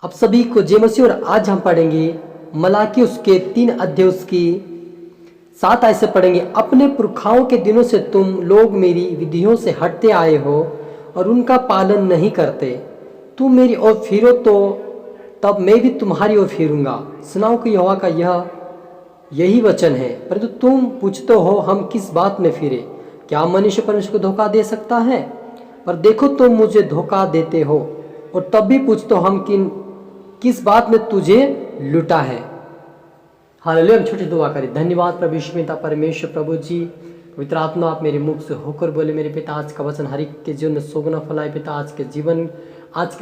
आप सभी को जय मसीह। और आज हम पढ़ेंगे मलाकी उसके 3 अध्याय उसकी 7 आयत से पढ़ेंगे। अपने पुरखाओं के दिनों से तुम लोग मेरी विधियों से हटते आए हो और उनका पालन नहीं करते। तुम मेरी ओर फिरो तो तब मैं भी तुम्हारी ओर फिरूंगा। सुनाओ कि यहोवा का यही वचन है। परंतु तुम पूछते हो हम किस बात में फिरे? क्या मनुष्य परमेश्वर को धोखा दे सकता है? पर देखो तुम मुझे धोखा देते हो और तब भी पूछते हो हम किस बात में तुझे लुटा है। हालेलुया। हम छोटी दुआ करें। धन्यवाद प्रभु यीशु पिता परमेश्वर प्रभु जी, पवित्र आत्मा आप मेरे मुख से होकर बोले मेरे पिता। आज का वचन हर एक के जीवन में सोगुना फलाए पिता। आज के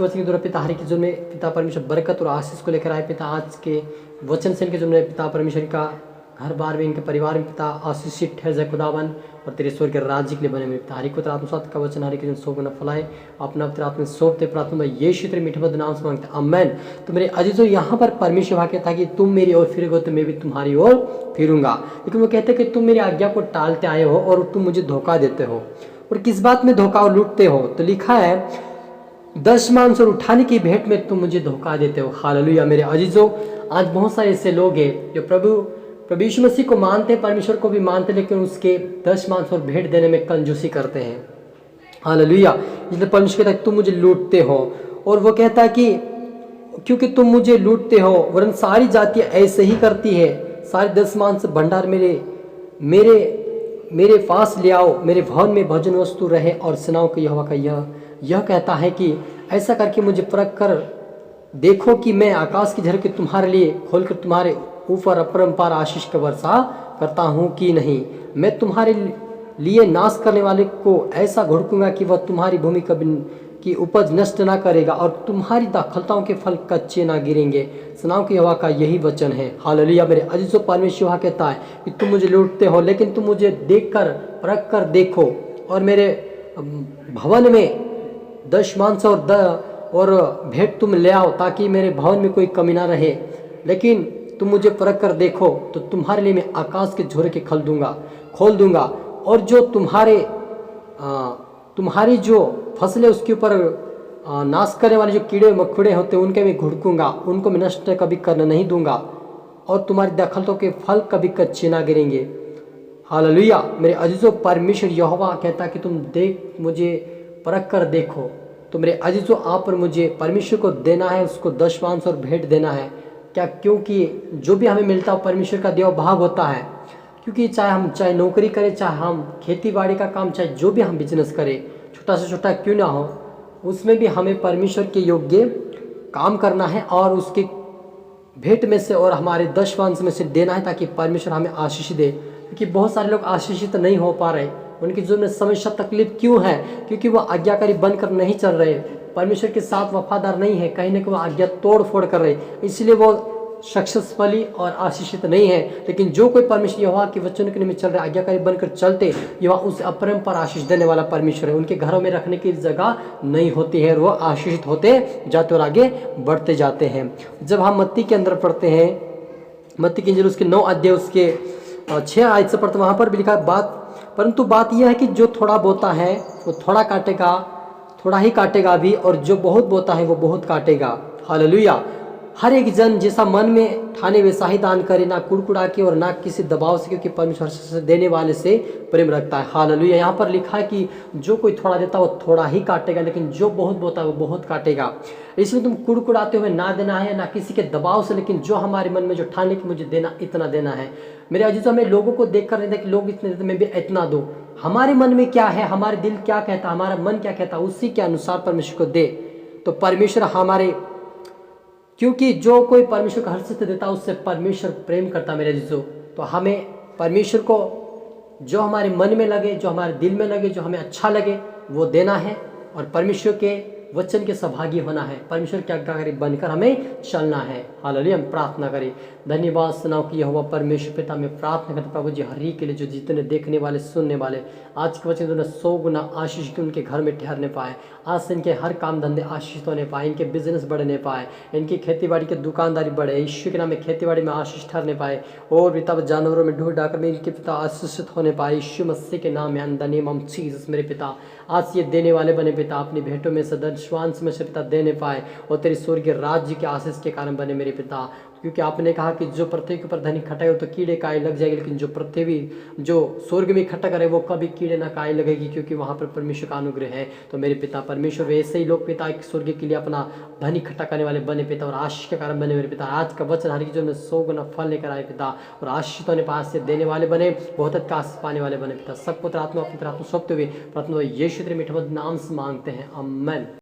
वचन के द्वारा पिता हर एक के जीवन में पिता परमेश्वर बरकत और आशीष को लेकर आए पिता। आज के वचन से इनके जीवन में पिता परमेश्वर का घर बार में इनके परिवार में पिता आशीषित ठहर जाए खुदावन, और तेरे स्वर्ग के राज्य के लिए बने मेरे पिता। हरि को आत्मसात का वचन हरि के दिन सोगुना फलाए अपना पिता आत्मा सौंपते प्रार्थना में यीशु तेरे मीठे मधुर नाम से मांगते आमेन। तो मेरे अजीजों, यहाँ पर परमेश्वर वाक्य था कि तुम मेरी ओर फिरोगे तो मैं भी तुम्हारी ओर फिरूंगा। लेकिन वो कहते हैं कि तुम मेरी आज्ञा को टालते आए हो और तुम मुझे धोखा देते हो। और किस बात में धोखा और लूटते हो? तो लिखा है 10 मांस और उठाने की भेंट में तुम मुझे धोखा देते हो। हालेलुया। मेरे अजीजों, आज बहुत सारे ऐसे लोग हैं जो प्रभु यीशु मसीह को मानते हैं, परमेश्वर को भी मानते, लेकिन उसके 10 मांस और भेंट देने में कंजूसी करते हैं। हालेलुया। इसलिए परमेश्वर कहता है तुम मुझे लूटते हो। और वो कहता है कि क्योंकि तुम मुझे लूटते हो वरन सारी जातियां ऐसे ही करती है। सारे 10 मांस भंडार मेरे पास ले आओ, मेरे भवन में भोजन वस्तु रहे और सुनाओ कि यहोवा का यह कहता है कि ऐसा करके मुझे परख कर देखो कि मैं आकाश की झरके तुम्हारे लिए खोलकर तुम्हारे ऊपर अपरंपार आशीष का वर्षा करता हूँ कि नहीं। मैं तुम्हारे लिए नाश करने वाले को ऐसा घुड़कूंगा कि वह तुम्हारी भूमि की उपज नष्ट ना करेगा और तुम्हारी दाखलताओं के फल कच्चे ना गिरेंगे। सुनाओ कि यहोवा का यही वचन है। हालेलुया। मेरे अजीजों, परमेश्वर यहोवा कहता है कि तुम मुझे लूटते हो, लेकिन तुम मुझे देखकर परख कर देखो और मेरे भवन में 10 मांस और भेंट तुम ले आओ ताकि मेरे भवन में कोई कमी ना रहे। लेकिन तुम मुझे परख कर देखो तो तुम्हारे लिए मैं आकाश के झोरे के खोल दूंगा और जो तुम्हारी जो फसलें उसके ऊपर नाश करने वाले जो कीड़े मकोड़े होते हैं उनके मैं घुड़कूंगा, उनको मैं नष्ट कभी करने नहीं दूंगा और तुम्हारी दखलतों के फल कभी कच्चे ना गिरेंगे। हालेलुया। मेरे अजीजों, परमेश्वर यहोवा कहता कि तुम मुझे परख कर देखो। तो मेरे अजीजों, आप पर मुझे परमेश्वर को देना है, उसको 10 मांस और भेंट देना है। क्या? क्योंकि जो भी हमें मिलता है परमेश्वर का दिया भाग होता है। क्योंकि चाहे नौकरी करें, चाहे हम खेती बाड़ी का काम, चाहे जो भी हम बिजनेस करें, छोटा से छोटा क्यों ना हो, उसमें भी हमें परमेश्वर के योग्य काम करना है और उसके भेंट में से और हमारे 10 मांस में से देना है ताकि परमेश्वर हमें आशीष दे। क्योंकि बहुत सारे लोग आशीषित नहीं हो पा रहे। उनके जीवन में समस्या तकलीफ क्यों है? क्योंकि वो आज्ञाकारी बनकर नहीं चल रहे, परमेश्वर के साथ वफादार नहीं है, कहीं ना कहीं वो आज्ञा तोड़ फोड़ कर रहे, इसलिए वो सक्सेसफुली और आशीषित नहीं है। लेकिन जो कोई परमेश्वर यहोवा के वचन के निमित्त चल रहे, आज्ञाकारी बनकर चलते, यहोवा उसे अपरंपार आशीष देने वाला परमेश्वर है। उनके घरों में रखने की जगह नहीं होती है और वो आशीषित होते जाते और आगे बढ़ते जाते हैं। जब हम मत्ती के अंदर पढ़ते हैं, मत्ती की इंजील उसके 9 अध्याय उसके 6 आयत से पढ़ते, वहाँ पर भी लिखा परंतु बात यह है कि जो थोड़ा बोता है वो थोड़ा काटेगा, थोड़ा ही काटेगा भी, और जो बहुत बोता है वो बहुत काटेगा। हालेलुया। हर एक जन जैसा मन में ठाने वैसा ही दान करे, ना कुड़कुड़ा के और ना किसी दबाव से, क्योंकि परमेश्वर से देने वाले से प्रेम रखता है। हालेलुया। यहाँ पर लिखा है कि जो कोई थोड़ा देता है वो थोड़ा ही काटेगा, लेकिन जो बहुत बोता है वो बहुत काटेगा। इसलिए तुम कुड़कुड़ाते हुए ना देना है, ना किसी के दबाव से, लेकिन जो हमारे मन में जो ठाने की मुझे देना, इतना देना है। मेरे अजीजों, हमें लोगों को देख कर नहीं कि लोग इतने देते मैं भी इतना दूं। हमारे मन में क्या है, हमारे दिल क्या कहता है, हमारा मन क्या कहता है, उसी के अनुसार परमेश्वर को दे। तो परमेश्वर हमारे, क्योंकि जो कोई परमेश्वर को हर्ष से देता है उससे परमेश्वर प्रेम करता है। मेरे अजीजों, तो हमें परमेश्वर को जो हमारे मन में लगे, जो हमारे दिल में लगे, जो हमें अच्छा लगे वो देना है और परमेश्वर के वचन के सहभागी होना है। परमेश्वर के आज्ञाकारी बनकर हमें चलना है। हालेलुया। हम प्रार्थना करें। धन्यवाद सुनाओ कि यहोवा परमेश्वर पिता, में प्रार्थना करता प्रभु जी हर एक के लिए जो जितने देखने वाले सुनने वाले आज के वचन 100 गुना आशीष के उनके घर में ठहरने पाए। आज से इनके हर काम धंधे आशीष होने पाए, इनके बिजनेस बढ़ने पाए, इनकी खेती बाड़ी की दुकानदारी बढ़े, ईश्वर के नाम में खेती बाड़ी में आशीष ठहरने पाए और पिता जानवरों में ढूंढ डाकर में इनके पिता आशीषित होने पाए। यीशु मसीह के नाम में in the name of Jesus मेरे पिता आज ये देने वाले बने पिता, अपनी भेंटों में से दशवांश में से पिता देने पाए और तेरी स्वर्गीय राज्य के आशीष के कारण बने मेरे पिता। क्योंकि आपने कहा कि जो पृथ्वी के ऊपर धन इकट्ठा हो तो कीड़े काई लग जाएगी, लेकिन जो पृथ्वी जो स्वर्ग में इकट्ठा करे वो कभी कीड़े ना काई लगेगी, क्योंकि वहाँ पर परमेश्वर का अनुग्रह है। तो मेरे पिता परमेश्वर वैसे ही लोग पिता एक स्वर्ग के लिए अपना धन इकट्ठा करने वाले बने पिता और आशीष के कारण बने मेरे पिता। आज का वचन हर जो में 100 गुना फल लेकर आए पिता और आशीष तो पास से देने वाले बने, बहुत का आशीष पाने वाले बने पिता। सब पुत्र आत्मा अपनी तरह सौंपते हुए प्रार्थना यीशु तेरे मीठे नाम से मांगते हैं, आमीन।